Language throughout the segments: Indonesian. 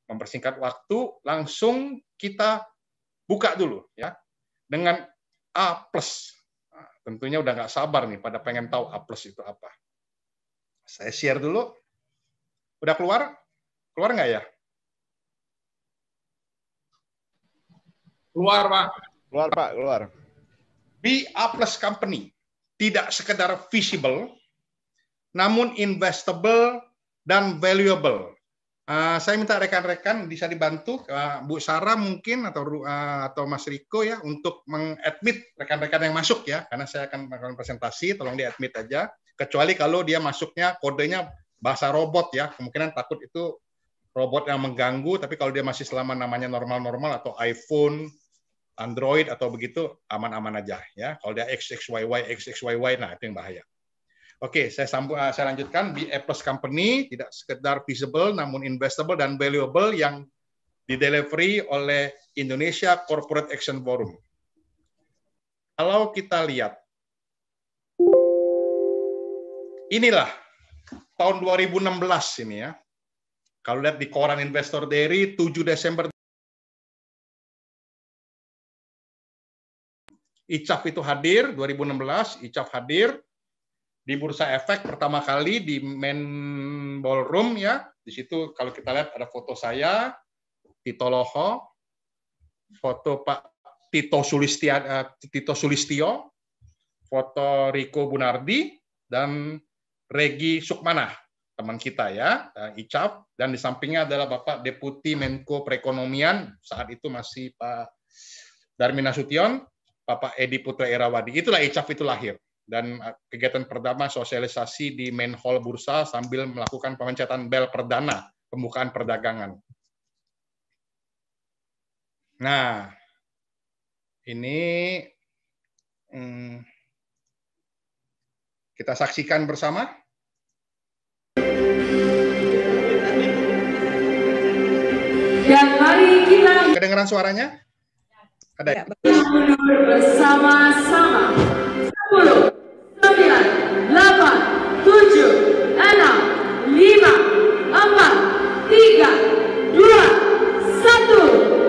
mempersingkat waktu, langsung kita buka dulu ya dengan A+. Nah, tentunya udah nggak sabar nih pada pengen tahu A+ itu apa. Saya share dulu. Udah keluar? Keluar nggak ya? Keluar, Pak. Keluar, Pak, keluar. Be A+ company tidak sekedar visible, namun investable dan valuable. Saya minta rekan-rekan bisa dibantu, Bu Sarah mungkin atau Mas Riko ya, untuk mengadmit rekan-rekan yang masuk ya, karena saya akan melakukan presentasi, tolong diadmit aja. Kecuali kalau dia masuknya kodenya bahasa robot ya, kemungkinan takut itu robot yang mengganggu, tapi kalau dia masih selama namanya normal-normal atau iPhone, Android atau begitu aman-aman aja ya. Kalau dia XXYY, nah itu yang bahaya. Oke, saya lanjutkan. Be A+ company tidak sekedar visible namun investable dan valuable yang didelivery oleh Indonesia Corporate Action Forum. Kalau kita lihat, inilah tahun 2016 ini ya. Kalau lihat di koran Investor Diary 7 Desember ICAF itu hadir, 2016, ICAF hadir di Bursa Efek pertama kali di main ballroom ya. Di situ kalau kita lihat ada foto saya, Tito Loho, foto Pak Tito Sulistyo, foto Riko Bunardi, dan Regi Sukmana, teman kita ya, ICAF, dan di sampingnya adalah Bapak Deputi Menko Perekonomian, saat itu masih Pak Darmin Nasution, Bapak Edi Putra Erawadi. Itulah ICAF itu lahir. Dan kegiatan pertama sosialisasi di main hall bursa sambil melakukan pemencatan bel perdana, pembukaan perdagangan. Nah, ini kita saksikan bersama. Dan mari kita kedengaran suaranya? Ada ya? Mundur bersama-sama. 10, 9, 8, 7, 6, 5, 4, 3, 2, 1.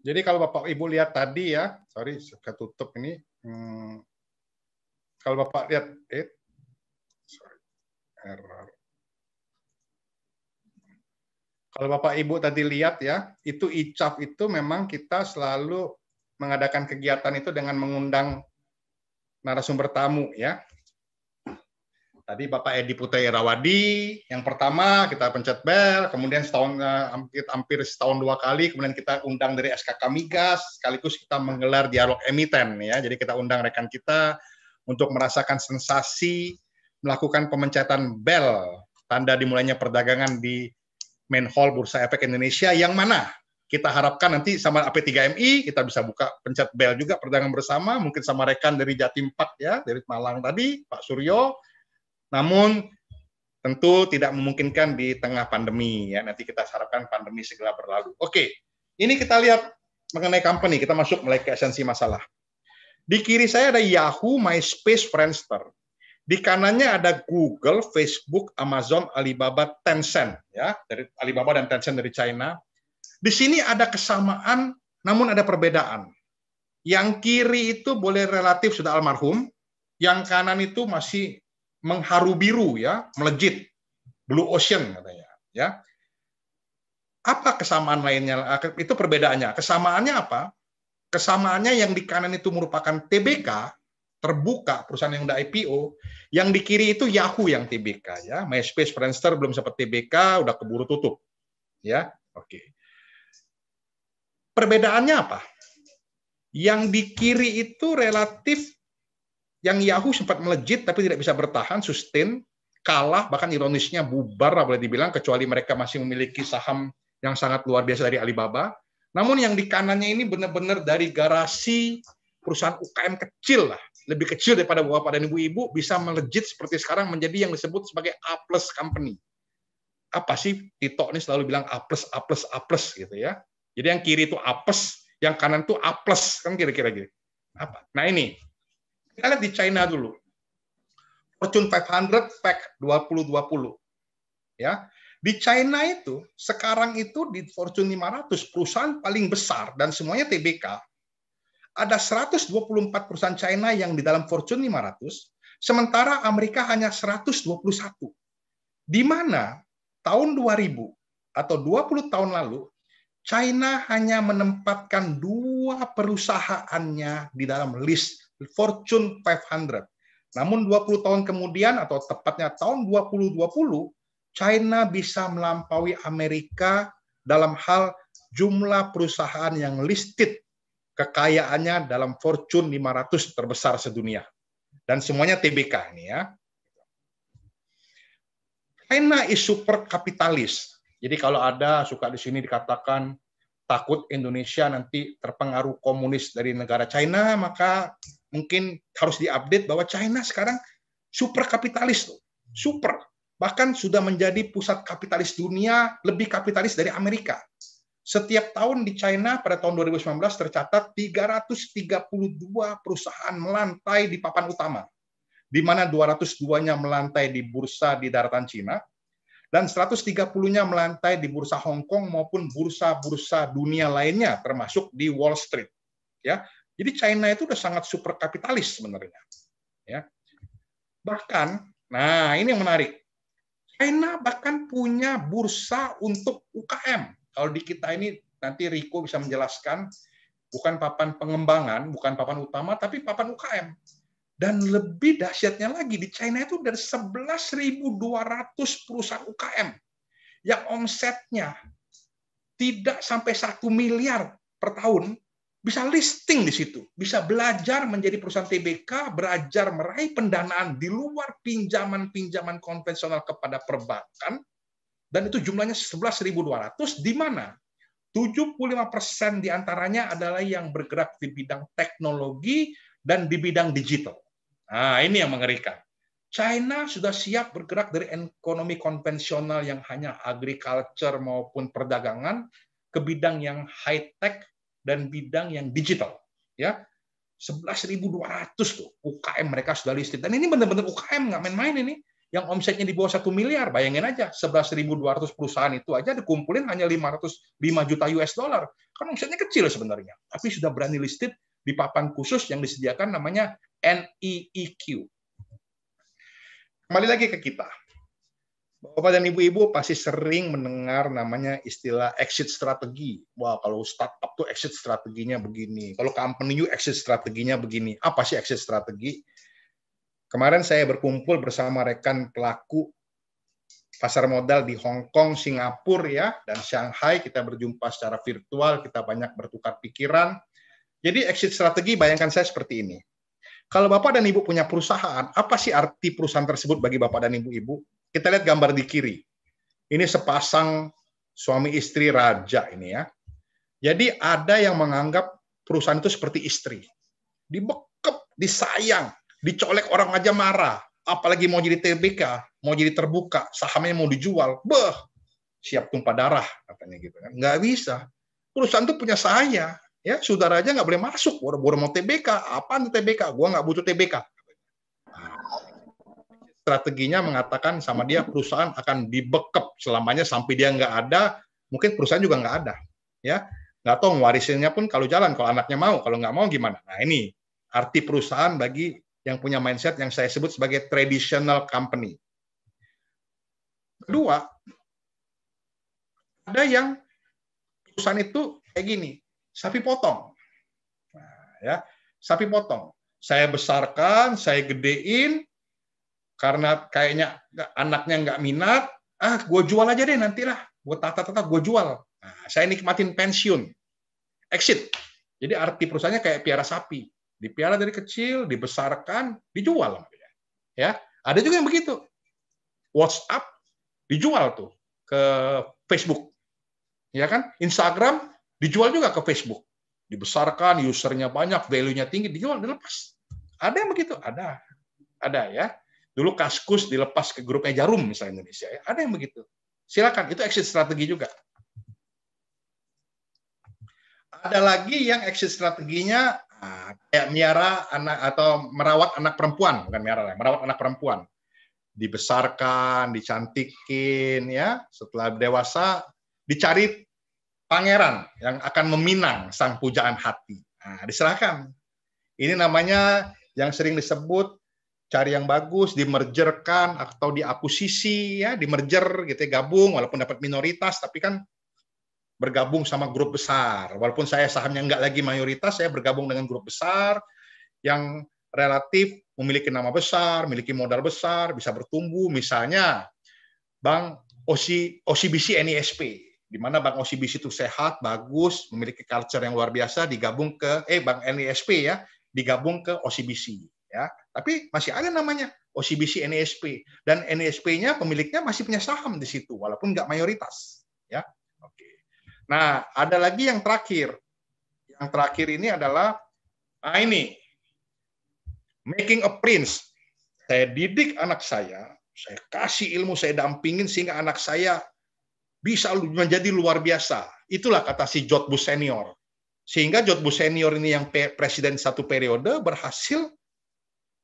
Jadi kalau Bapak Ibu lihat tadi ya, sorry ketutup ini. Kalau Bapak lihat, error. Kalau Bapak Ibu tadi lihat ya, itu ICAF itu memang kita selalu mengadakan kegiatan itu dengan mengundang narasumber tamu ya. Tadi Bapak Edi Putra Erawadi, yang pertama kita pencet bel, kemudian hampir setahun 2 kali, kemudian kita undang dari SKK Migas, sekaligus kita menggelar dialog emiten ya. Jadi kita undang rekan kita untuk merasakan sensasi melakukan pemencatan bel tanda dimulainya perdagangan di main hall Bursa Efek Indonesia, yang mana kita harapkan nanti sama AP3MI kita bisa buka pencet bel juga perdagangan bersama, mungkin sama rekan dari Jatim 4 ya, dari Malang tadi Pak Suryo. Namun tentu tidak memungkinkan di tengah pandemi ya. Nanti kita harapkan pandemi segera berlalu. Oke, ini kita lihat mengenai company. Kita masuk mulai ke esensi masalah. Di kiri saya ada Yahoo, MySpace, Friendster. Di kanannya ada Google, Facebook, Amazon, Alibaba, Tencent ya, dari Alibaba dan Tencent dari China. Di sini ada kesamaan, namun ada perbedaan. Yang kiri itu boleh relatif sudah almarhum, yang kanan itu masih mengharu biru ya, melejit, blue ocean katanya ya. Apa kesamaan lainnya? Itu perbedaannya. Kesamaannya apa? Kesamaannya yang di kanan itu merupakan TBK, terbuka, perusahaan yang udah IPO, yang di kiri itu Yahoo yang TBK ya. MySpace, Friendster belum sempat TBK, udah keburu tutup. Ya. Oke. Perbedaannya apa? Yang di kiri itu relatif, yang Yahoo sempat melejit tapi tidak bisa bertahan, sustain, kalah, bahkan ironisnya bubar boleh dibilang, kecuali mereka masih memiliki saham yang sangat luar biasa dari Alibaba. Namun yang di kanannya ini benar-benar dari garasi perusahaan UKM kecil lah, lebih kecil daripada bapak dan ibu-ibu, bisa melejit seperti sekarang menjadi yang disebut sebagai A+ company. Apa sih Tito ini selalu bilang A+, gitu ya. Jadi yang kiri itu A+, yang kanan itu A+, kan kira-kira gitu. Apa? Nah ini, kita lihat di China dulu. Fortune 500 Fact 2020. Ya. Di China itu, sekarang itu di Fortune 500, perusahaan paling besar, dan semuanya TBK, ada 124 perusahaan China yang di dalam Fortune 500, sementara Amerika hanya 121. Di mana tahun 2000 atau 20 tahun lalu, China hanya menempatkan 2 perusahaannya di dalam list Fortune 500. Namun 20 tahun kemudian, atau tepatnya tahun 2020, China bisa melampaui Amerika dalam hal jumlah perusahaan yang listed kekayaannya dalam Fortune 500 terbesar sedunia. Dan semuanya TBK ini ya. China is super kapitalis. Jadi kalau ada suka di sini dikatakan takut Indonesia nanti terpengaruh komunis dari negara China, maka mungkin harus diupdate bahwa China sekarang super kapitalis tuh. Super. Bahkan sudah menjadi pusat kapitalis dunia, lebih kapitalis dari Amerika. Setiap tahun di China pada tahun 2019 tercatat 332 perusahaan melantai di papan utama, di mana 202-nya melantai di bursa di daratan Cina, dan 130-nya melantai di bursa Hong Kong maupun bursa-bursa dunia lainnya, termasuk di Wall Street. Ya, jadi China itu udah sangat super kapitalis sebenarnya. Ya, bahkan, nah ini yang menarik, China bahkan punya bursa untuk UKM. Kalau di kita ini nanti Riko bisa menjelaskan, bukan papan pengembangan, bukan papan utama, tapi papan UKM. Dan lebih dahsyatnya lagi, di China itu dari 11.200 perusahaan UKM yang omsetnya tidak sampai 1 miliar per tahun, bisa listing di situ, bisa belajar menjadi perusahaan TBK, belajar meraih pendanaan di luar pinjaman-pinjaman konvensional kepada perbankan, dan itu jumlahnya 11.200, di mana 75% diantaranya adalah yang bergerak di bidang teknologi dan di bidang digital. Nah, ini yang mengerikan. China sudah siap bergerak dari ekonomi konvensional yang hanya agriculture maupun perdagangan ke bidang yang high-tech dan bidang yang digital. Ya, 11.200 tuh UKM mereka sudah listed. Dan ini benar-benar UKM, nggak main-main ini. Yang omsetnya di bawah 1 miliar, bayangin aja, 11.200 perusahaan itu aja dikumpulin hanya 505 juta US dollar. Kan omsetnya kecil sebenarnya, tapi sudah berani listed di papan khusus yang disediakan namanya NEEQ. Kembali lagi ke kita. Bapak dan Ibu-Ibu pasti sering mendengar namanya istilah exit strategi. Wah, kalau startup tuh exit strateginya begini. Kalau company you exit strateginya begini. Apa sih exit strategi? Kemarin saya berkumpul bersama rekan pelaku pasar modal di Hong Kong, Singapura ya, dan Shanghai. Kita berjumpa secara virtual, kita banyak bertukar pikiran. Jadi exit strategi bayangkan saya seperti ini. Kalau Bapak dan Ibu punya perusahaan, apa sih arti perusahaan tersebut bagi Bapak dan Ibu-Ibu? Kita lihat gambar di kiri. Ini sepasang suami istri raja ini ya. Jadi ada yang menganggap perusahaan itu seperti istri. Dibekep, disayang, dicolek orang aja marah. Apalagi mau jadi TBK, mau jadi terbuka, sahamnya mau dijual. Beh, siap tumpah darah katanya gitu kan. Nggak bisa. Perusahaan itu punya saya. Ya, saudara aja nggak boleh masuk. Boro-boro mau TBK. Apaan TBK? Gua nggak butuh TBK. Strateginya mengatakan sama dia perusahaan akan dibekep selamanya sampai dia nggak ada, mungkin perusahaan juga nggak ada, ya nggak tahu warisinnya pun kalau jalan, kalau anaknya mau, kalau nggak mau gimana. Nah ini arti perusahaan bagi yang punya mindset yang saya sebut sebagai traditional company. Kedua, ada yang perusahaan itu kayak gini, sapi potong, nah, ya sapi potong. Saya besarkan, saya gedein. Karena kayaknya anaknya nggak minat, gue jual aja deh nantilah, gue tata-tata, gue jual. Nah, saya nikmatin pensiun. Exit. Jadi arti perusahaannya kayak piara sapi. Dipiara dari kecil, dibesarkan, dijual. Ya, ada juga yang begitu. WhatsApp dijual tuh ke Facebook. Ya kan? Instagram dijual juga ke Facebook. Dibesarkan, usernya banyak, value-nya tinggi, dijual, dilepas. Ada yang begitu? Ada. Ada ya. Dulu Kaskus dilepas ke grupnya Jarum misalnya Indonesia ya. Ada yang begitu. Silakan, itu exit strategi juga. Ada lagi yang exit strateginya kayak miara anak atau merawat anak perempuan, bukan miara, merawat anak perempuan. Dibesarkan, dicantikin ya, setelah dewasa dicari pangeran yang akan meminang sang pujaan hati. Nah, diserahkan. Ini namanya yang sering disebut cari yang bagus, dimergerkan atau diakuisisi ya, dimerger gitu ya, gabung walaupun dapat minoritas tapi kan bergabung sama grup besar. Walaupun saya sahamnya nggak lagi mayoritas, saya bergabung dengan grup besar yang relatif memiliki nama besar, memiliki modal besar, bisa bertumbuh. Misalnya Bank OCBC NISP, di mana Bank OCBC itu sehat, bagus, memiliki culture yang luar biasa, digabung ke Bank NISP ya, digabung ke OCBC ya. Tapi masih ada namanya OCBC NISP dan NISP-nya pemiliknya masih punya saham di situ walaupun nggak mayoritas ya. Oke. Nah, ada lagi yang terakhir. Yang terakhir ini adalah ini making a prince. Saya didik anak saya kasih ilmu, saya dampingin sehingga anak saya bisa menjadi luar biasa. Itulah kata si George Bush senior. Sehingga George Bush senior ini yang presiden satu periode berhasil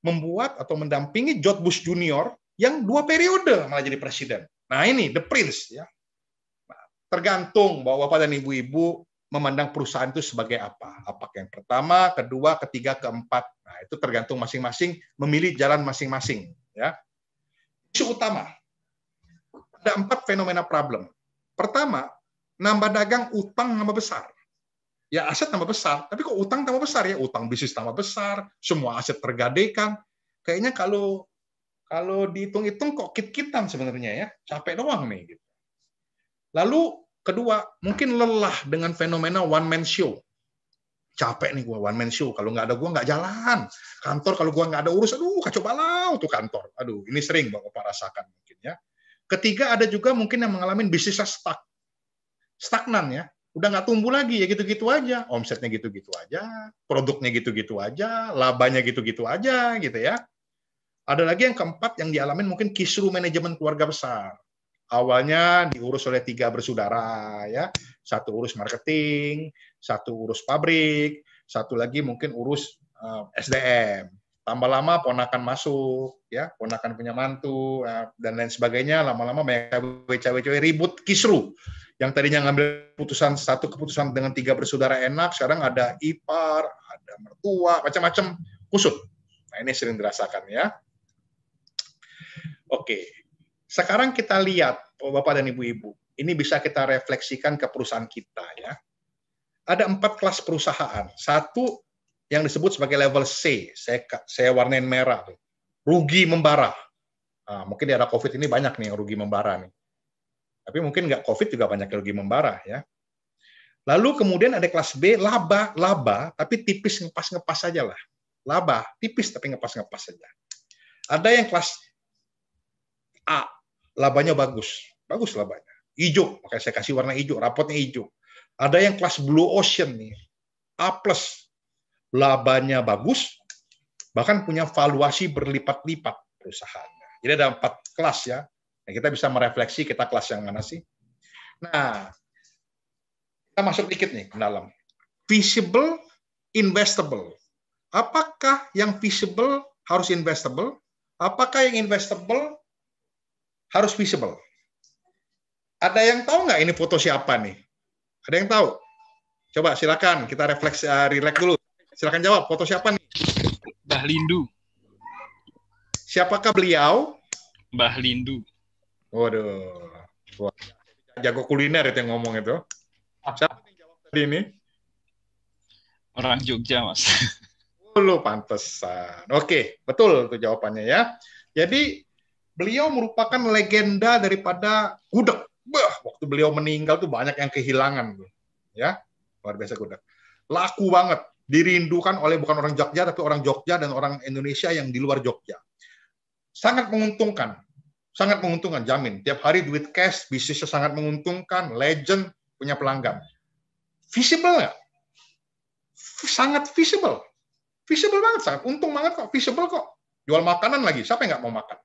membuat atau mendampingi George Bush junior yang 2 periode malah jadi presiden. Nah, ini the prince ya. Tergantung Bapak-bapak dan Ibu-ibu memandang perusahaan itu sebagai apa. Apakah yang pertama, kedua, ketiga, keempat. Nah, itu tergantung masing-masing memilih jalan masing-masing. Ya. Isu utama. Ada 4 fenomena problem. Pertama, nambah dagang utang nambah besar. Ya aset tambah besar, tapi kok utang tambah besar ya? Utang bisnis tambah besar, semua aset tergadaikan. Kayaknya kalau dihitung-hitung kok kit-kitan sebenarnya ya. Capek doang nih gitu. Lalu kedua, mungkin lelah dengan fenomena one man show. Capek nih gua one man show, kalau nggak ada gua nggak jalan. Kantor kalau gua nggak ada urus, aduh kacau balau tuh kantor. Aduh, ini sering Bapak rasakan mungkin ya. Ketiga, ada juga mungkin yang mengalami bisnisnya stagnan ya. Udah nggak tumbuh lagi, ya gitu-gitu aja. Omsetnya gitu-gitu aja, produknya gitu-gitu aja, labanya gitu-gitu aja gitu ya. Ada lagi yang keempat yang dialamin mungkin kisru manajemen keluarga besar. Awalnya diurus oleh 3 bersaudara ya, 1 urus marketing, 1 urus pabrik, 1 lagi mungkin urus SDM. Tambah lama ponakan masuk ya, ponakan punya mantu dan lain sebagainya, lama-lama cewek-cewek ribut kisru. Yang tadinya ngambil satu keputusan dengan 3 bersaudara enak, sekarang ada ipar, ada mertua, macam-macam kusut. Nah, ini sering dirasakan ya. Oke. Sekarang kita lihat, Bapak dan Ibu-ibu, ini bisa kita refleksikan ke perusahaan kita ya. Ada 4 kelas perusahaan. 1 yang disebut sebagai level C, saya warnain merah, rugi membara. Nah, mungkin di era COVID ini banyak nih yang rugi membara nih. Tapi mungkin nggak COVID juga banyak yang rugi membara ya. Lalu kemudian ada kelas B, laba, tapi tipis ngepas saja lah. Laba, tipis tapi ngepas saja. Ada yang kelas A, labanya bagus labanya. Hijau, makanya saya kasih warna hijau, rapotnya hijau. Ada yang kelas blue ocean nih, A+, labanya bagus, bahkan punya valuasi berlipat-lipat perusahaannya. Jadi ada 4 kelas ya. Nah, kita bisa merefleksi kita kelas yang mana sih. Nah, kita masuk dikit nih ke dalam. Visible, investable. Apakah yang visible harus investable? Apakah yang investable harus visible? Ada yang tahu nggak ini foto siapa nih? Ada yang tahu? Coba silakan kita refleks, relax dulu. Silakan jawab, foto siapa nih? Mbah Lindu. Siapakah beliau? Mbah Lindu. Waduh, jago kuliner itu yang ngomong itu. Siapa yang jawab tadi ini? Orang Jogja, Mas. Lu pantesan. Oke, betul itu jawabannya ya. Jadi beliau merupakan legenda daripada gudeg waktu beliau meninggal tuh banyak yang kehilangan tuh. Ya, luar biasa gudeg. Laku banget, dirindukan oleh bukan orang Jogja tapi orang Jogja dan orang Indonesia yang di luar Jogja. Sangat menguntungkan, jamin. Tiap hari duit cash, bisnisnya sangat menguntungkan, legend, punya pelanggan. Visible nggak? Sangat visible. Visible banget, sangat untung banget kok, visible kok. Jual makanan lagi, siapa yang nggak mau makan?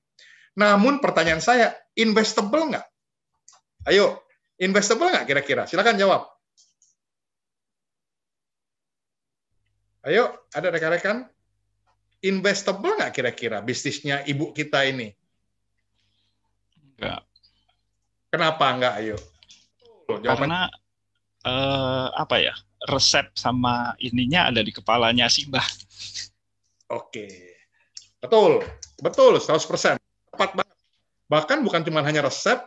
Namun pertanyaan saya, investable nggak? Ayo, investable nggak kira-kira? Silakan jawab. Ayo, ada rekan-rekan? Investable nggak kira-kira bisnisnya ibu kita ini? Enggak. Kenapa nggak? Ayo. Karena apa ya? Resep sama ininya ada di kepalanya si Mbah. Oke. Betul, 100%. Tepat banget. Bahkan bukan cuma hanya resep,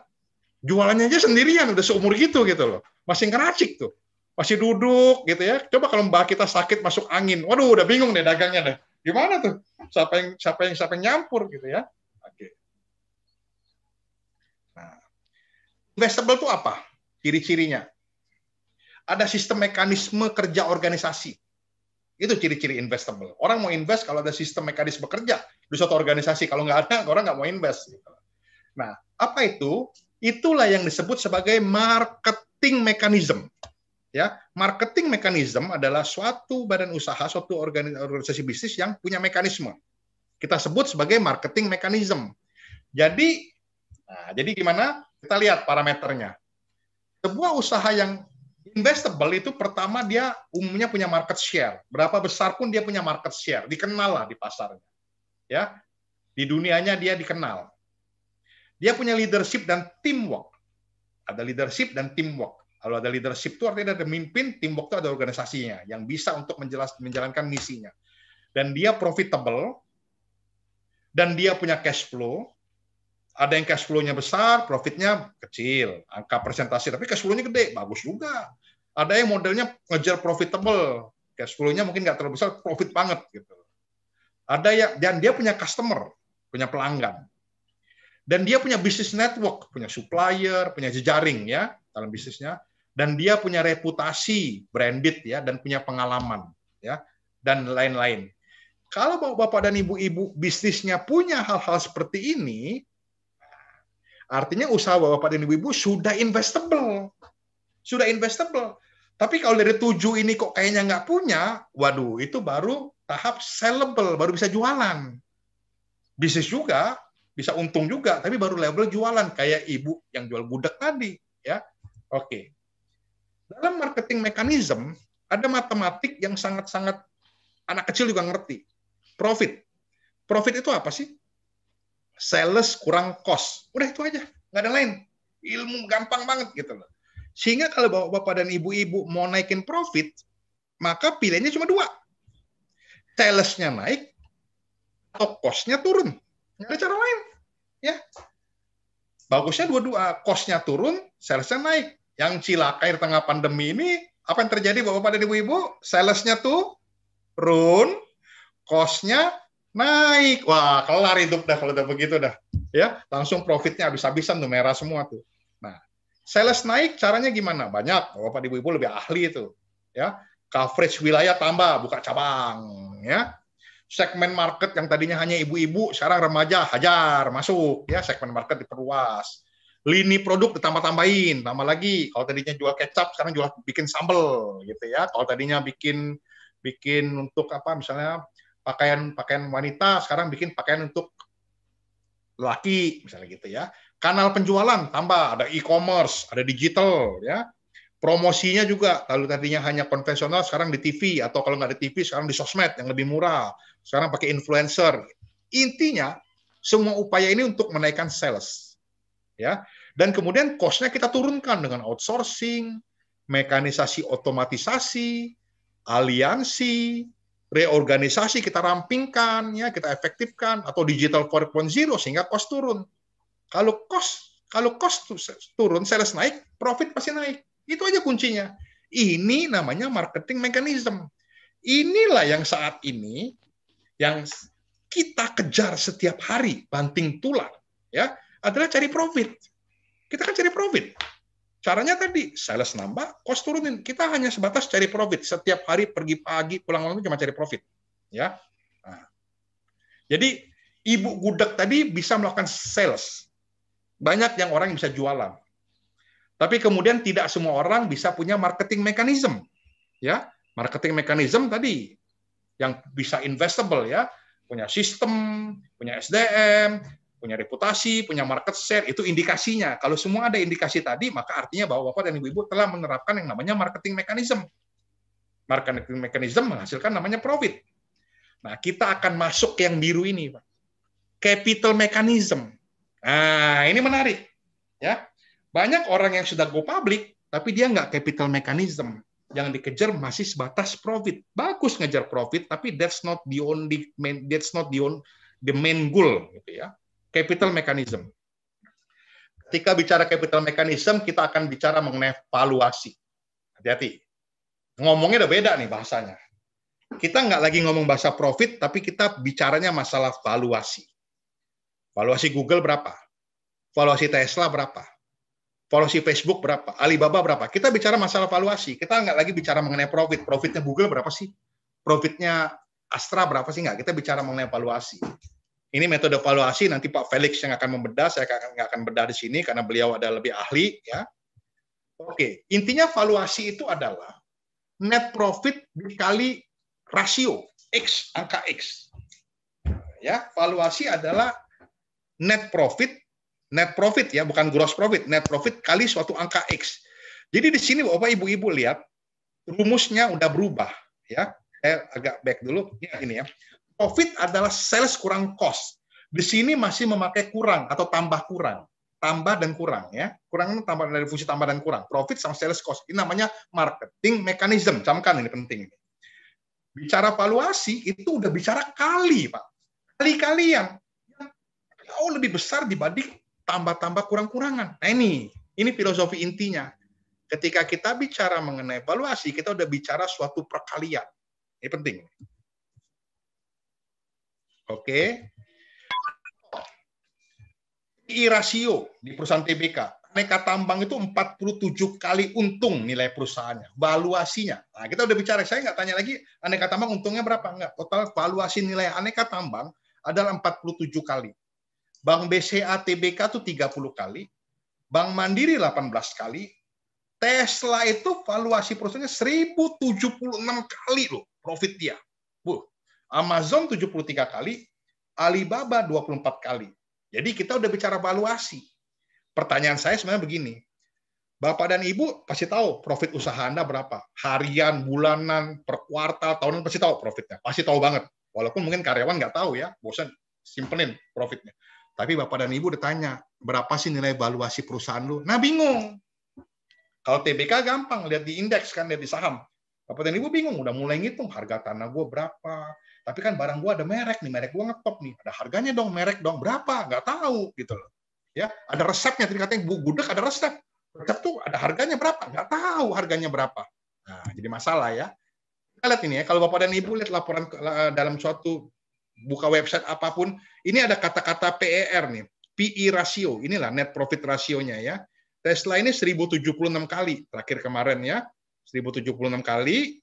jualannya aja sendirian, udah seumur gitu loh. Masih ngeracik tuh. Masih duduk gitu ya. Coba kalau mbak kita sakit masuk angin, waduh udah bingung deh dagangnya deh. Gimana tuh? Siapa yang nyampur gitu ya? Oke. Nah, investable itu apa? Ciri-cirinya. Ada sistem mekanisme kerja organisasi. Itu ciri-ciri investable. Orang mau invest kalau ada sistem mekanisme kerja di suatu organisasi. Kalau nggak ada, orang nggak mau invest. Nah, apa itu? Itulah yang disebut sebagai marketing mechanism. Ya, marketing mechanism adalah suatu badan usaha, suatu organisasi bisnis yang punya mekanisme. Kita sebut sebagai marketing mechanism. Jadi gimana? Kita lihat parameternya. Sebuah usaha yang investable itu pertama dia umumnya punya market share. Berapa besar pun dia punya market share, dikenal lah di pasarnya. Ya. Di dunianya dia dikenal. Dia punya leadership dan teamwork. Ada leadership dan teamwork. Kalau ada leadership itu artinya ada pemimpin, teamwork itu ada organisasinya yang bisa untuk menjalankan misinya. Dan dia profitable, dan dia punya cash flow. Ada yang cash flow-nya besar, profitnya kecil, angka persentase, tapi cash flow-nya gede, bagus juga. Ada yang modelnya ngejar profitable, cash flow-nya mungkin nggak terlalu besar, profit banget gitu. Ada yang dan dia punya customer, punya pelanggan. Dan dia punya business network, punya supplier, punya jejaring ya dalam bisnisnya, dan dia punya reputasi branded ya dan punya pengalaman ya dan lain-lain. Kalau Bapak dan Ibu-ibu bisnisnya punya hal-hal seperti ini, artinya usaha Bapak dan Ibu-ibu sudah investable. Sudah investable. Tapi kalau dari 7 ini kok kayaknya nggak punya, waduh, itu baru tahap sellable, baru bisa jualan. Bisnis juga, bisa untung juga, tapi baru level jualan. Kayak ibu yang jual gudeg tadi. Ya, oke. Dalam marketing mechanism, ada matematik yang sangat-sangat anak kecil juga ngerti. Profit. Profit itu apa sih? Sales kurang cost. Udah itu aja, nggak ada lain. Ilmu gampang banget gitu loh. Sehingga kalau bapak dan ibu-ibu mau naikin profit, maka pilihannya cuma 2. Salesnya naik atau cost-nya turun. Nggak ada cara lain. Ya. Bagusnya dua-dua. Cost-nya turun, salesnya naik. Yang cilaka di tengah pandemi ini, apa yang terjadi bapak dan ibu-ibu? Salesnya turun, cost-nya naik. Wah, kelar hidup dah kalau udah begitu dah. Ya, langsung profitnya habis-habisan tuh, merah semua tuh. Nah, sales naik caranya gimana? Banyak. Bapak Ibu lebih ahli itu. Ya, coverage wilayah tambah, buka cabang, ya. Segmen market yang tadinya hanya ibu-ibu, sekarang remaja hajar masuk, ya, segmen market diperluas. Lini produk ditambah-tambahin, tambah lagi. Kalau tadinya jual kecap, sekarang jual bikin sambal gitu ya. Kalau tadinya bikin untuk apa misalnya pakaian wanita, sekarang bikin pakaian untuk laki misalnya gitu ya. Kanal penjualan tambah, ada e-commerce, ada digital ya. Promosinya juga, kalau tadinya hanya konvensional sekarang di TV, atau kalau nggak di TV sekarang di sosmed yang lebih murah. Sekarang pakai influencer. Intinya semua upaya ini untuk menaikkan sales. Ya. Dan kemudian cost-nya kita turunkan dengan outsourcing, mekanisasi otomatisasi, aliansi, reorganisasi kita rampingkan, ya kita efektifkan, atau digital 4.0 sehingga cost turun. Kalau cost turun, sales naik, profit pasti naik. Itu aja kuncinya. Ini namanya marketing mechanism. Inilah yang saat ini yang kita kejar setiap hari, banting tulang, ya, adalah cari profit. Kita kan cari profit. Caranya tadi, sales nambah, cost turunin. Kita hanya sebatas cari profit. Setiap hari pergi pagi, pulang malam cuma cari profit. Ya. Nah. Jadi, ibu gudeg tadi bisa melakukan sales. Banyak yang orang yang bisa jualan. Tapi kemudian tidak semua orang bisa punya marketing mechanism. Ya, marketing mechanism tadi yang bisa investable ya, punya sistem, punya SDM, punya reputasi, punya market share, itu indikasinya. Kalau semua ada indikasi tadi, maka artinya bahwa Bapak dan Ibu-ibu telah menerapkan yang namanya marketing mechanism. Marketing mechanism menghasilkan namanya profit. Nah, kita akan masuk ke yang biru ini, Pak. Capital mechanism. Nah, ini menarik. Ya, banyak orang yang sudah go public, tapi dia nggak capital mechanism. Yang dikejar masih sebatas profit. Bagus ngejar profit, tapi that's not the main goal, gitu ya. Capital mechanism. Ketika bicara capital mechanism, kita akan bicara mengenai valuasi. Hati-hati. Ngomongnya udah beda nih bahasanya. Kita nggak lagi ngomong bahasa profit, tapi kita bicaranya masalah valuasi. Valuasi Google berapa? Valuasi Tesla berapa? Valuasi Facebook berapa? Alibaba berapa? Kita bicara masalah valuasi. Kita nggak lagi bicara mengenai profit. Profitnya Google berapa sih? Profitnya Astra berapa sih? Nggak. Kita bicara mengenai valuasi. Ini metode valuasi, nanti Pak Felix yang akan membedah, saya nggak akan bedah di sini karena beliau ada lebih ahli. Ya. Oke, intinya valuasi itu adalah net profit dikali rasio, X, angka X. Ya, valuasi adalah net profit ya, bukan gross profit, net profit kali suatu angka X. Jadi di sini Bapak Ibu-ibu lihat, rumusnya udah berubah. Ya, saya agak back dulu, ya, ini ya. Profit adalah sales kurang cost. Di sini masih memakai kurang atau tambah kurang. Tambah dan kurang. Ya. Kurang itu tambah dari fungsi tambah dan kurang. Profit sama sales cost. Ini namanya marketing mechanism. Camkan, ini penting. Bicara valuasi, itu udah bicara kali, Pak. Kali-kalian. Jauh lebih besar dibanding tambah-tambah kurang-kurangan. Nah ini filosofi intinya. Ketika kita bicara mengenai valuasi, kita udah bicara suatu perkalian. Ini penting. Oke. PI rasio di perusahaan TBK. Aneka Tambang itu 47 kali untung nilai perusahaannya. Valuasinya. Nah, kita udah bicara. Saya nggak tanya lagi Aneka Tambang untungnya berapa. Nggak. Total valuasi nilai Aneka Tambang adalah 47 kali. Bank BCA TBK itu 30 kali. Bank Mandiri 18 kali. Tesla itu valuasi perusahaannya 1076 kali loh profit dia. Amazon 73 kali, Alibaba 24 kali. Jadi kita udah bicara valuasi. Pertanyaan saya sebenarnya begini. Bapak dan Ibu pasti tahu profit usaha Anda berapa. Harian, bulanan, per kuartal, tahunan pasti tahu profitnya. Pasti tahu banget. Walaupun mungkin karyawan nggak tahu ya, bosan simpenin profitnya. Tapi Bapak dan Ibu ditanya, berapa sih nilai valuasi perusahaan lu? Nah bingung. Kalau TBK gampang, lihat di indeks kan, lihat di saham. Bapak dan Ibu bingung, udah mulai ngitung harga tanah gue berapa. Tapi kan barang gue ada merek nih, merek gue ngetop nih. Ada harganya dong, merek dong, berapa? Nggak tahu gitu loh. Ya, ada resepnya, tadi katanya Bu Gudeg ada resep. Resep tuh ada harganya berapa? Nggak tahu harganya berapa. Nah, jadi masalah ya. Kita lihat ini ya, kalau Bapak dan Ibu lihat laporan dalam suatu buka website apapun, ini ada kata-kata PER nih, PE rasio, inilah net profit rasionya ya. Tesla ini 1076 kali, terakhir kemarin ya, 1076 kali,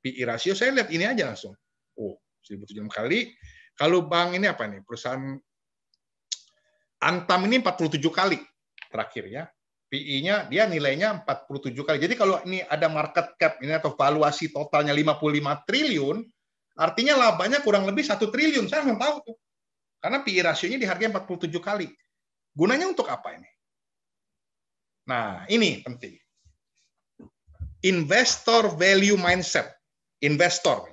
PE rasio, saya lihat ini aja langsung. Oh, 1076 kali. Kalau bank ini apa nih? Perusahaan Antam ini 47 kali terakhir ya. PE-nya dia nilainya 47 kali. Jadi kalau ini ada market cap ini atau valuasi totalnya 55 triliun, artinya labanya kurang lebih 1 triliun. Saya nggak tahu tuh. Karena PE rasionya dihargai 47 kali. Gunanya untuk apa ini? Nah, ini penting. Investor value mindset. Investor.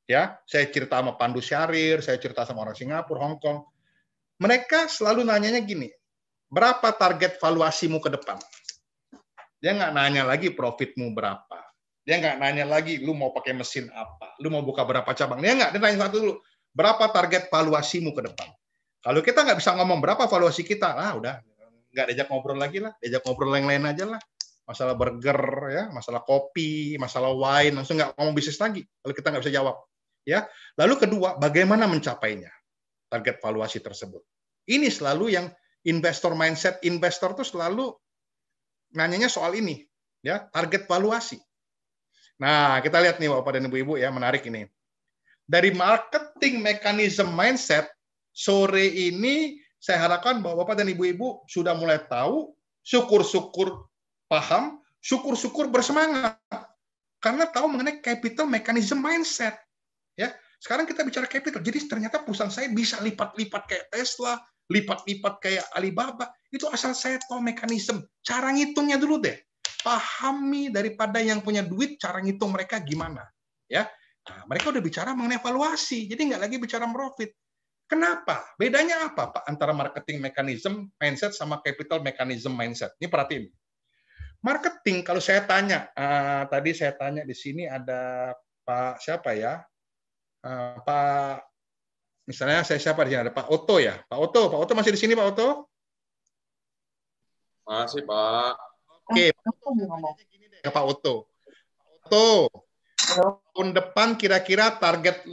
Ya, saya cerita sama Pandu Syahrir, saya cerita sama orang Singapura, Hong Kong. Mereka selalu nanyanya gini, berapa target valuasimu ke depan? Dia nggak nanya lagi profitmu berapa. Dia nggak nanya lagi, lu mau pakai mesin apa? Lu mau buka berapa cabang? Dia nggak, dia nanya satu dulu, berapa target valuasimu ke depan? Kalau kita nggak bisa ngomong berapa valuasi kita, udah, nggak diajak ngobrol lagi lah, diajak ngobrol yang lain aja lah. Masalah burger, ya, masalah kopi, masalah wine, langsung nggak ngomong bisnis lagi. Kalau kita nggak bisa jawab. Ya, lalu kedua, bagaimana mencapainya target valuasi tersebut? Ini selalu yang investor mindset. Investor tuh selalu nanyanya soal ini, ya, target valuasi. Nah, kita lihat nih Bapak dan Ibu-ibu ya, menarik ini. Dari marketing mechanism mindset, sore ini saya harapkan bahwa Bapak dan Ibu-ibu sudah mulai tahu, syukur-syukur paham, syukur-syukur bersemangat. Karena tahu mengenai capital mechanism mindset. Ya, sekarang kita bicara capital. Jadi ternyata perusahaan saya bisa lipat-lipat kayak Tesla, lipat-lipat kayak Alibaba. Itu asal saya tahu mekanisme. Cara ngitungnya dulu deh. Pahami daripada yang punya duit, cara ngitung mereka gimana. Ya, nah, mereka udah bicara mengenai evaluasi. Jadi nggak lagi bicara profit. Kenapa? Bedanya apa, Pak? Antara marketing mechanism mindset sama capital mechanism mindset. Ini perhatiin. Marketing, kalau saya tanya, tadi saya tanya di sini ada Pak siapa ya? Pak, misalnya saya siapa di sini? Ada Pak Oto ya? Pak Oto masih di sini Pak Oto? Masih Pak. Oke, gini deh Pak Oto. Oto, tahun depan kira-kira target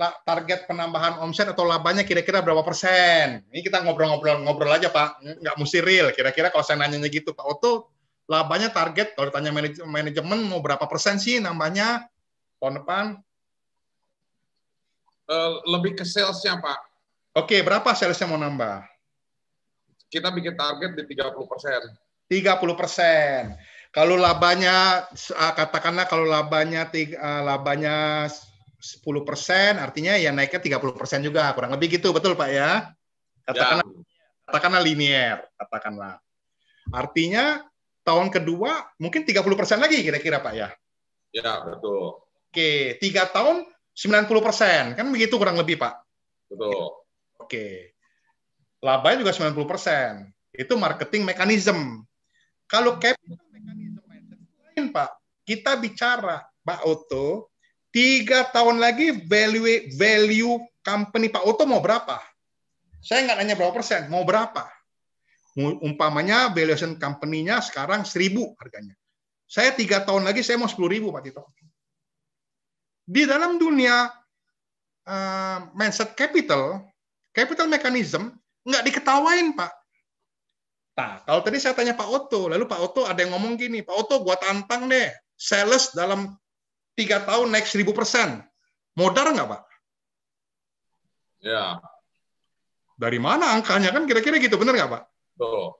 penambahan omset atau labanya kira-kira berapa persen? Ini kita ngobrol aja Pak, nggak mesti real. Kira-kira kalau saya nanyanya gitu Pak Oto, labanya target kalau ditanya manajemen mau berapa persen sih nambahnya tahun depan? Lebih ke salesnya Pak. Oke, berapa salesnya mau nambah? Kita bikin target di 30%. 30%. Kalau labanya, katakanlah kalau labanya 10%, artinya ya naiknya 30% juga, kurang lebih gitu, betul Pak ya? Katakanlah linear, katakanlah. Artinya tahun kedua mungkin 30% lagi kira-kira Pak ya? Ya, betul. Oke, 3 tahun 90%, kan begitu kurang lebih Pak? Betul. Oke. Labanya juga 90%. Itu marketing mechanism. Kalau capital mechanism lain Pak, kita bicara Pak Oto, 3 tahun lagi value company Pak Oto mau berapa? Saya nggak nanya berapa persen, mau berapa? Umpamanya valuation company-nya sekarang 1.000 harganya. Saya 3 tahun lagi saya mau 10.000 Pak Tito. Di dalam dunia mindset capital mechanism nggak diketawain Pak. Nah, kalau tadi saya tanya Pak Oto, lalu Pak Oto ada yang ngomong gini, Pak Oto gua tantang deh, sales dalam 3 tahun naik 1.000%. Modal nggak Pak? Ya. Dari mana angkanya kan kira-kira gitu, benar nggak Pak? Betul.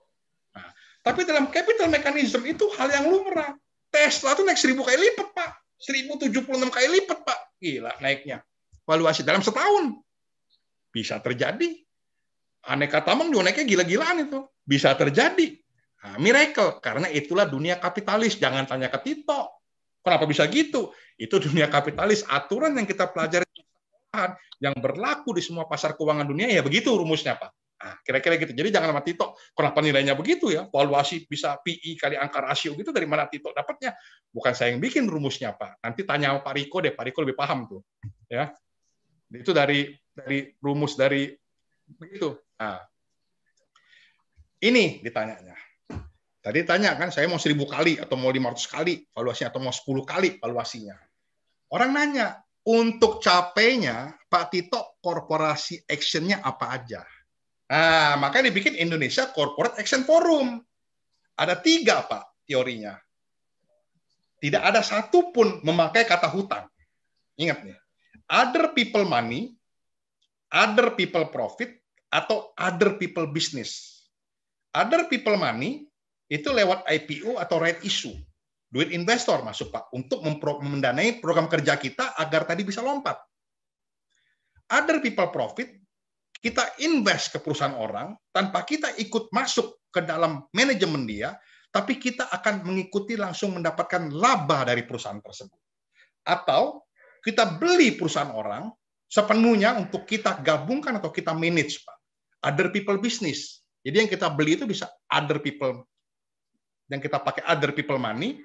Nah, tapi dalam capital mechanism itu hal yang lumrah. Tesla tuh naik 1.000 kali lipat Pak, 1.076 kali lipat Pak, gila naiknya. Valuasi dalam setahun bisa terjadi. Aneka tambang juga naiknya gila-gilaan itu. Bisa terjadi. Nah, miracle. Karena itulah dunia kapitalis. Jangan tanya ke Tito. Kenapa bisa gitu? Itu dunia kapitalis. Aturan yang kita pelajari yang berlaku di semua pasar keuangan dunia, ya begitu rumusnya, Pak. Nah, kira-kira gitu. Jadi jangan sama Tito. Kenapa nilainya begitu ya? Valuasi bisa PI kali angka rasio gitu. Dari mana Tito dapatnya? Bukan saya yang bikin rumusnya, Pak. Nanti tanya sama Pak Riko deh. Pak Riko lebih paham tuh. Ya. Itu dari rumus dari begitu. Nah, ini ditanyanya. Tadi tanya kan, saya mau 1.000 kali atau mau 500 kali valuasinya atau mau 10 kali valuasinya. Orang nanya, untuk capainya Pak Tito korporasi actionnya apa aja? Nah, makanya dibikin Indonesia Corporate Action Forum. Ada 3 Pak teorinya. Tidak ada satupun memakai kata hutang. Ingat nih, other people money, other people profit, atau other people business. Other people money itu lewat IPO atau right issue. Duit investor masuk Pak untuk mendanai program kerja kita agar tadi bisa lompat. Other people profit, kita invest ke perusahaan orang tanpa kita ikut masuk ke dalam manajemen dia, tapi kita akan mengikuti langsung mendapatkan laba dari perusahaan tersebut. Atau kita beli perusahaan orang sepenuhnya untuk kita gabungkan atau kita manage Pak. Other people business. Jadi yang kita beli itu bisa other people, yang kita pakai other people money,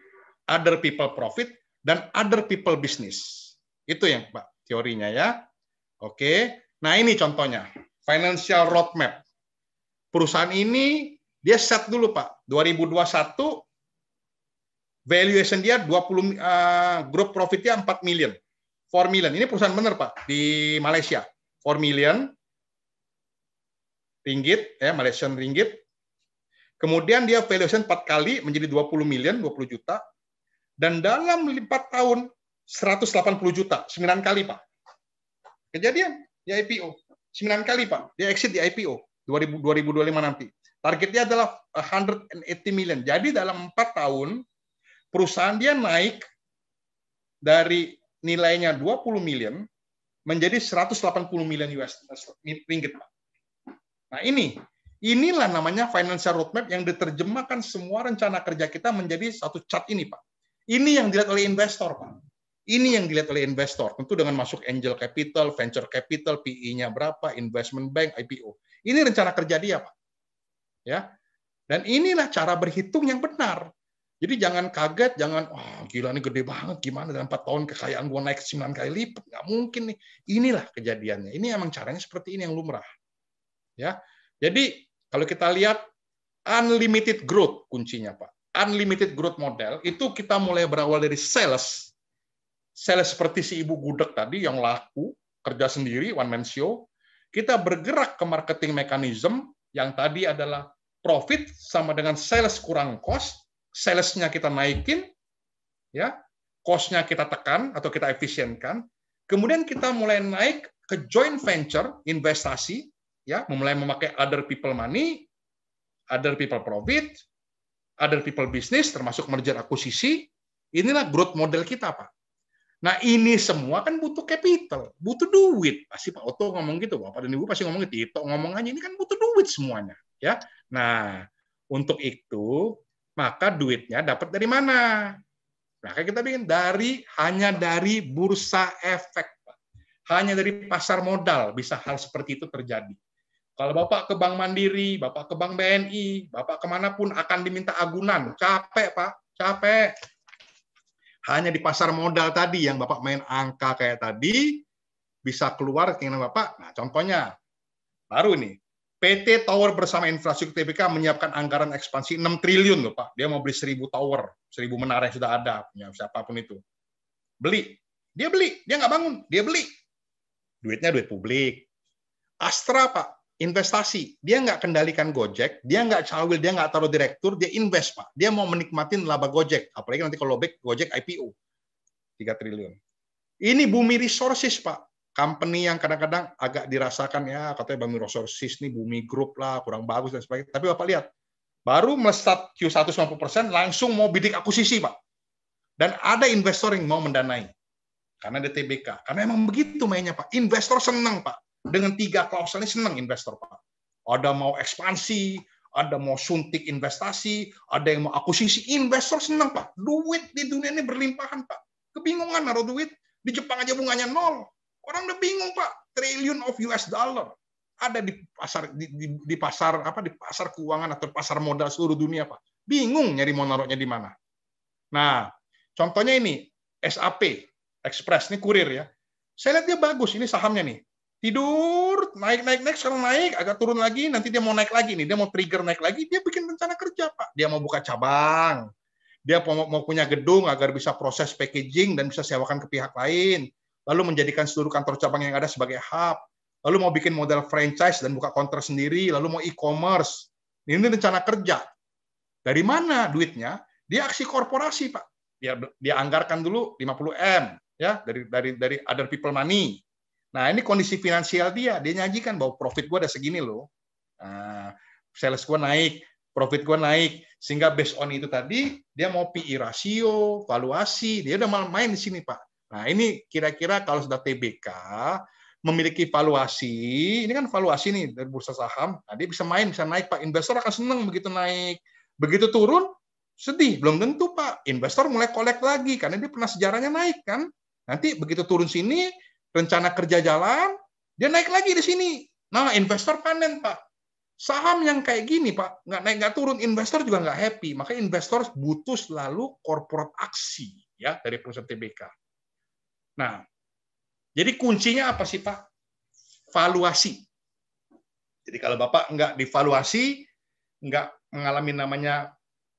other people profit, dan other people business. Itu yang Pak teorinya ya. Oke. Nah ini contohnya financial roadmap. Perusahaan ini dia set dulu Pak 2021 valuation dia 20 group profitnya 4 million. 4 million. Ini perusahaan benar Pak di Malaysia. 4 million ringgit, ya, Malaysian ringgit. Kemudian dia valuation 4 kali menjadi 20 million, 20 juta. Dan dalam 4 tahun 180 juta, 9 kali Pak. Kejadian di IPO, 9 kali Pak. Dia exit di IPO 2025 nanti. Targetnya adalah 180 million. Jadi dalam 4 tahun perusahaan dia naik dari nilainya 20 million menjadi 180 million US ringgit Pak. Nah inilah namanya financial roadmap yang diterjemahkan semua rencana kerja kita menjadi satu chart ini Pak. Ini yang dilihat oleh investor Pak. Ini yang dilihat oleh investor, tentu dengan masuk angel capital, venture capital, PE-nya berapa, investment bank, IPO. Ini rencana kerja dia, Pak. Ya. Dan inilah cara berhitung yang benar. Jadi jangan kaget, jangan, gila ini gede banget, gimana dalam 4 tahun kekayaan gua naik 9 kali lipat, nggak mungkin nih. Inilah kejadiannya. Ini emang caranya seperti ini yang lumrah. Ya. Jadi kalau kita lihat unlimited growth kuncinya, Pak. Unlimited growth model itu kita mulai berawal dari sales seperti si Ibu Gudeg tadi yang laku, kerja sendiri, one man show. Kita bergerak ke marketing mechanism yang tadi adalah profit sama dengan sales kurang cost, salesnya kita naikin, ya, cost-nya kita tekan atau kita efisienkan. Kemudian kita mulai naik ke joint venture, investasi, ya, mulai memakai other people money, other people profit, other people business, termasuk merger akuisisi. Inilah growth model kita, Pak. Nah, ini semua kan butuh capital, butuh duit. Pasti Pak Oto ngomong gitu, Bapak dan Ibu pasti ngomong gitu. Tito ngomong aja, ini kan butuh duit semuanya, ya. Nah, untuk itu maka duitnya dapat dari mana? Maka kita bikin hanya dari bursa efek, Pak. Hanya dari pasar modal bisa hal seperti itu terjadi. Kalau Bapak ke Bank Mandiri, Bapak ke Bank BNI, Bapak kemanapun akan diminta agunan. Capek, Pak, capek. Hanya di pasar modal tadi yang Bapak main angka kayak tadi, bisa keluar keinginan Bapak. Nah, contohnya, baru nih, PT Tower bersama Infrastruktur TBK menyiapkan anggaran ekspansi 6 triliun loh Pak. Dia mau beli 1000 tower, 1000 menara yang sudah ada, punya siapapun itu. Beli. Dia nggak bangun, dia beli. Duitnya duit publik. Astra Pak, investasi, dia nggak kendalikan Gojek, dia nggak cawil, dia nggak taruh direktur, dia invest Pak. Dia mau menikmatin laba Gojek, apalagi nanti kalau Gojek IPO 3 triliun. Ini Bumi Resources Pak, company yang kadang-kadang agak dirasakan ya katanya Bumi Resources nih Bumi Group lah kurang bagus dan sebagainya. Tapi Bapak lihat, baru melesat Q1 90% langsung mau bidik akuisisi Pak. Dan ada investor yang mau mendanai karena ada TBK. Karena emang begitu mainnya Pak. Investor senang Pak. Dengan 3 klausel ini senang investor, Pak. Ada mau ekspansi, ada mau suntik investasi, ada yang mau akuisisi. Investor senang, Pak. Duit di dunia ini berlimpahan, Pak. Kebingungan naruh duit. Di Jepang aja bunganya 0. Orang udah bingung, Pak. Triliun of US dollar ada di pasar di pasar apa di pasar keuangan atau pasar modal seluruh dunia, Pak. Bingung nyari mau naruhnya di mana. Nah, contohnya ini SAP Express ini kurir ya. Saya lihat dia bagus ini sahamnya nih. Tidur, naik, sekarang naik, agak turun lagi, nanti dia mau naik lagi nih, dia mau trigger naik lagi, dia bikin rencana kerja, Pak. Dia mau buka cabang, dia mau punya gedung agar bisa proses packaging dan bisa sewakan ke pihak lain, lalu menjadikan seluruh kantor cabang yang ada sebagai hub, lalu mau bikin model franchise dan buka counter sendiri, lalu mau e-commerce. Ini rencana kerja. Dari mana duitnya? Dia aksi korporasi, Pak. Dia anggarkan dulu 50M, ya, dari other people money. Nah, ini kondisi finansial dia nyajikan bahwa profit gue ada segini loh. Nah, sales gue naik, profit gue naik, sehingga based on itu tadi, dia mau PE rasio, valuasi, dia udah main di sini, Pak. Nah, ini kira-kira kalau sudah TBK, memiliki valuasi, ini kan valuasi nih dari bursa saham, nah, dia bisa main, bisa naik, Pak. Investor akan senang begitu naik. Begitu turun, sedih. Belum tentu, Pak. Investor mulai collect lagi, karena dia pernah sejarahnya naik, kan. Nanti begitu turun sini, rencana kerja jalan, dia naik lagi di sini. Nah, investor panen, Pak. Saham yang kayak gini, Pak, nggak naik, nggak turun, investor juga nggak happy. Makanya investor butuh selalu corporate aksi ya dari perusahaan TBK. Nah, jadi kuncinya apa sih, Pak? Valuasi. Jadi kalau Bapak nggak divaluasi, nggak mengalami namanya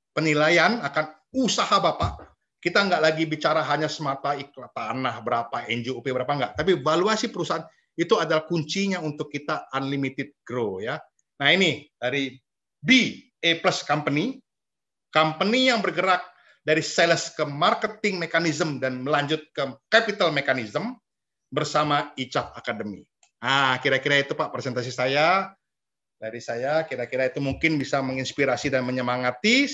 penilaian akan usaha Bapak, kita nggak lagi bicara hanya semata iklan tanah berapa, NJOP berapa, nggak. Tapi valuasi perusahaan itu adalah kuncinya untuk kita unlimited grow. Ya. Nah ini dari B, A+ company, company yang bergerak dari sales ke marketing mechanism dan melanjut ke capital mechanism bersama ICAP Academy. Nah, kira-kira itu Pak presentasi saya. Dari saya, kira-kira itu mungkin bisa menginspirasi dan menyemangati.